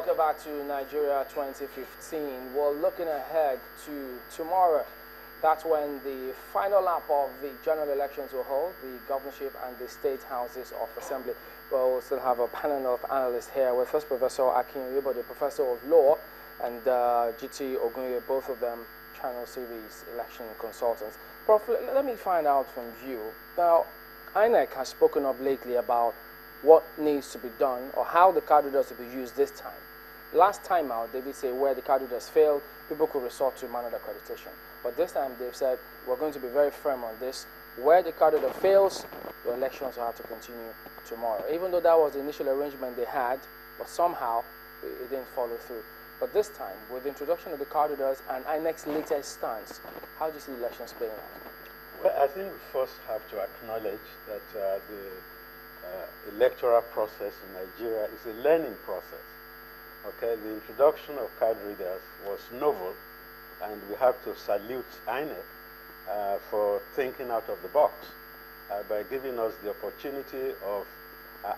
welcome back to Nigeria 2015. We're looking ahead to tomorrow. That's when the final lap of the general elections will hold, the governorship and the state houses of assembly. We'll still have a panel of analysts here with us, Professor Akin Oyebode, Professor of Law, and GT Ogunye, both of them Channel Series election consultants. Prof, let me find out from you. Now, INEC has spoken up lately about what needs to be done or how the card readers will be used this time. Last time out, they did say where the card readers failed, people could resort to manual accreditation. But this time they've said we're going to be very firm on this. Where the card reader fails, the elections will have to continue tomorrow. Even though that was the initial arrangement they had, but somehow it didn't follow through. But this time, with the introduction of the card readers and INEC's latest stance, how do you see elections playing out? Well, I think we first have to acknowledge that the electoral process in Nigeria is a learning process. Okay, the introduction of card readers was novel, and we have to salute INEC for thinking out of the box by giving us the opportunity of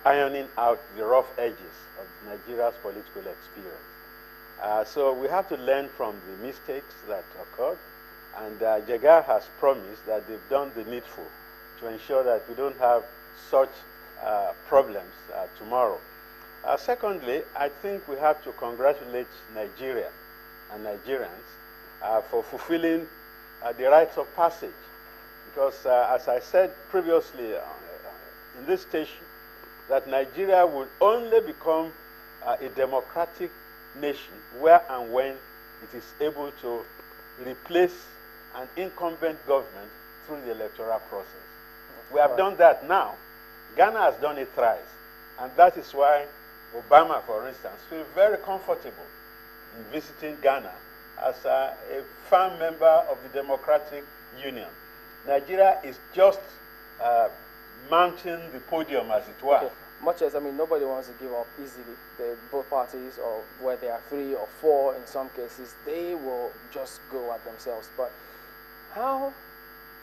ironing out the rough edges of Nigeria's political experience. So we have to learn from the mistakes that occurred, and Jagar has promised that they've done the needful to ensure that we don't have such problems tomorrow. Secondly, I think we have to congratulate Nigeria and Nigerians for fulfilling the rites of passage. Because as I said previously in this station, that Nigeria would only become a democratic nation where and when it is able to replace an incumbent government through the electoral process. We have done that now. Ghana has done it thrice, and that is why Obama, for instance, feels very comfortable in visiting Ghana as a firm member of the Democratic Union. Nigeria is just mounting the podium, as it were. Okay. Much as, nobody wants to give up easily. Both parties, or where there are 3 or 4 in some cases, they will just go at themselves. But how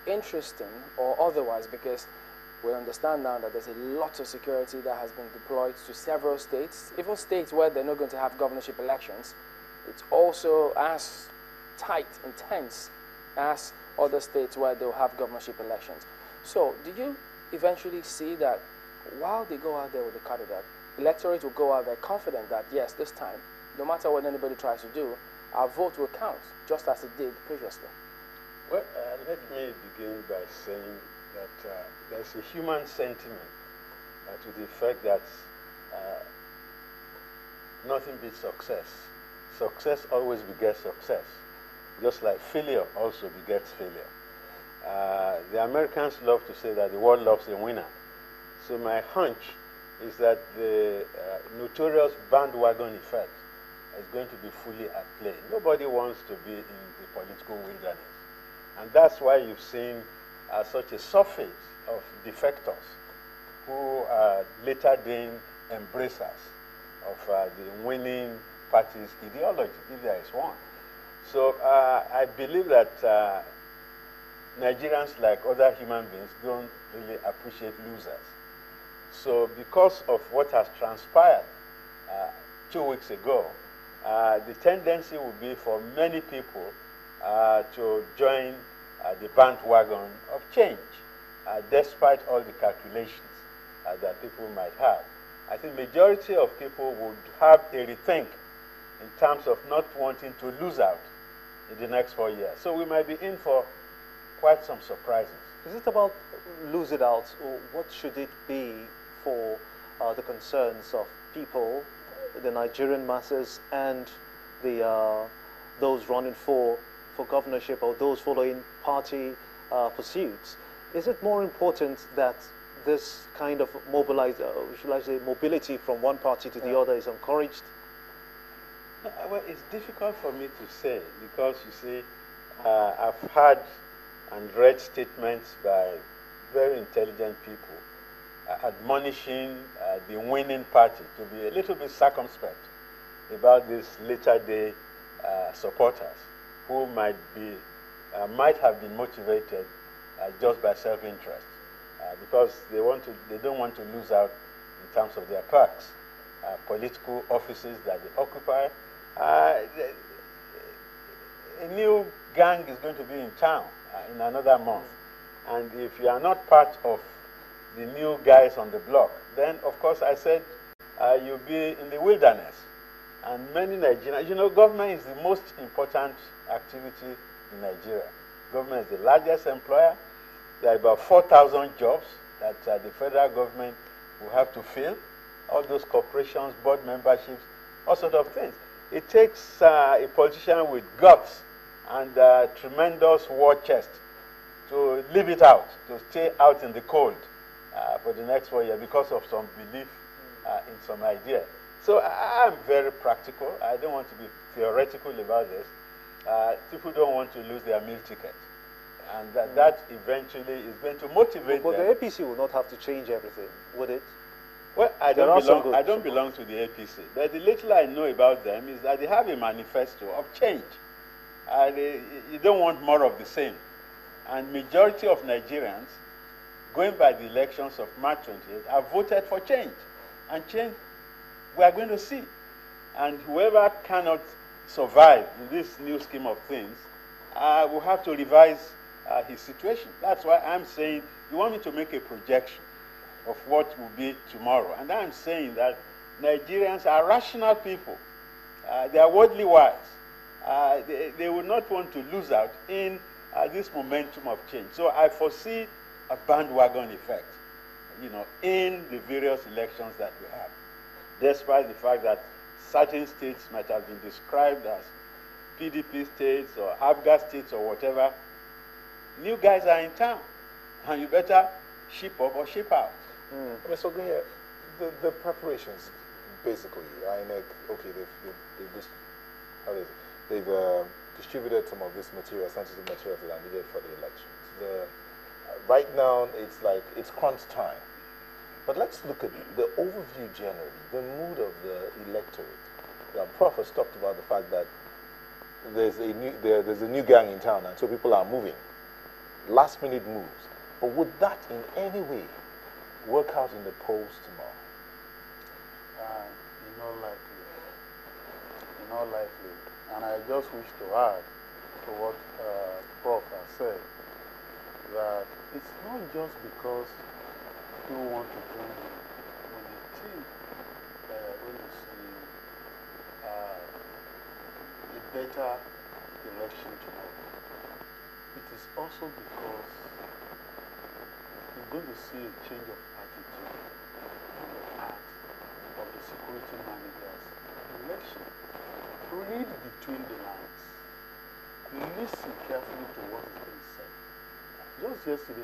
interesting, or otherwise, because we understand now that there's a lot of security that has been deployed to several states, even states where they're not going to have governorship elections. It's also as tight, intense as other states where they'll have governorship elections. So do you eventually see that while they go out there with the candidate, electorate will go out there confident that, yes, this time, no matter what anybody tries to do, our vote will count, just as it did previously? Well, let me begin by saying that there's a human sentiment to the effect that nothing beats success. Success always begets success, just like failure also begets failure. The Americans love to say that the world loves a winner. So my hunch is that the notorious bandwagon effect is going to be fully at play. Nobody wants to be in the political wilderness. And that's why you've seen such a surfeit of defectors who later then embracers of the winning party's ideology, if there is one. So I believe that Nigerians, like other human beings, don't really appreciate losers. So because of what has transpired 2 weeks ago, the tendency would be for many people to join the bandwagon of change, despite all the calculations that people might have. I think majority of people would have a rethink in terms of not wanting to lose out in the next 4 years. So we might be in for quite some surprises. Is it about lose it out, or what should it be for the concerns of people, the Nigerian masses, and the those running for governorship, or those following party pursuits? Is it more important that this kind of mobility from one party to the other is encouraged? Well, it's difficult for me to say, because you see, I've heard and read statements by very intelligent people admonishing the winning party to be a little bit circumspect about these later day supporters who might have been motivated just by self-interest, because they don't want to lose out in terms of their perks. political offices that they occupy. A new gang is going to be in town in another month. And if you are not part of the new guys on the block, then of course I said you'll be in the wilderness. And many Nigerians, you know, government is the most important activity in Nigeria. Government is the largest employer. There are about 4,000 jobs that the federal government will have to fill. All those corporations, board memberships, all sorts of things. It takes a politician with guts and tremendous war chest to live it out, to stay out in the cold for the next 4 years because of some belief in some idea. So I'm very practical. I don't want to be theoretical about this. People don't want to lose their meal ticket. And that eventually is going to motivate them. But the APC will not have to change everything, would it? Well, I don't belong to the APC. But the little I know about them is that they have a manifesto of change. You don't want more of the same. And majority of Nigerians, going by the elections of March 28, have voted for change. And change we are going to see. And whoever cannot survive in this new scheme of things will have to revise his situation. That's why I'm saying, you want me to make a projection of what will be tomorrow. And I'm saying that Nigerians are rational people. They are worldly wise. They will not want to lose out in this momentum of change. So I foresee a bandwagon effect, you know, in the various elections that we have. Despite the fact that certain states might have been described as PDP states or ABGA states or whatever, new guys are in town, and you better ship up or ship out. Mr. Ogunye, the preparations, basically, INEC, okay, they've distributed some of this material, sensitive materials that are needed for the elections. Right now, it's like, it's crunch time. But let's look at the overview generally, the mood of the electorate. The Prof has talked about the fact that there's a new gang in town, and so people are moving. Last minute moves. But would that in any way work out in the polls tomorrow? Not likely. And I just wish to add to what Prof has said, that it's not just because people want to join in. When they think that they're going to see a better election tomorrow, it is also because you're going to see a change of attitude on the part of the security managers. Election. Read between the lines. Listen carefully to what is being said. Just yesterday,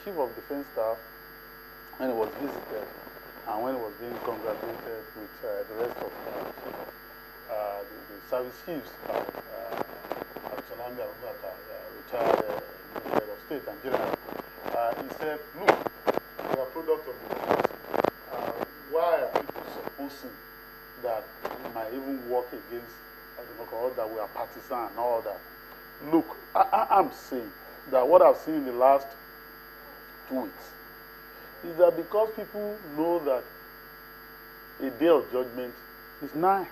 Chief of Defense Staff, when he was visited and when he was being congratulated with the rest of the service chiefs by Salami Abubakar, retired head of state and general, he said, look, we are a product of democracy. Why are people supposing that we might even work against democracy, that we are partisan and all that? Look, I'm saying that what I've seen in the last 2 weeks is that because people know that a day of judgment is nigh.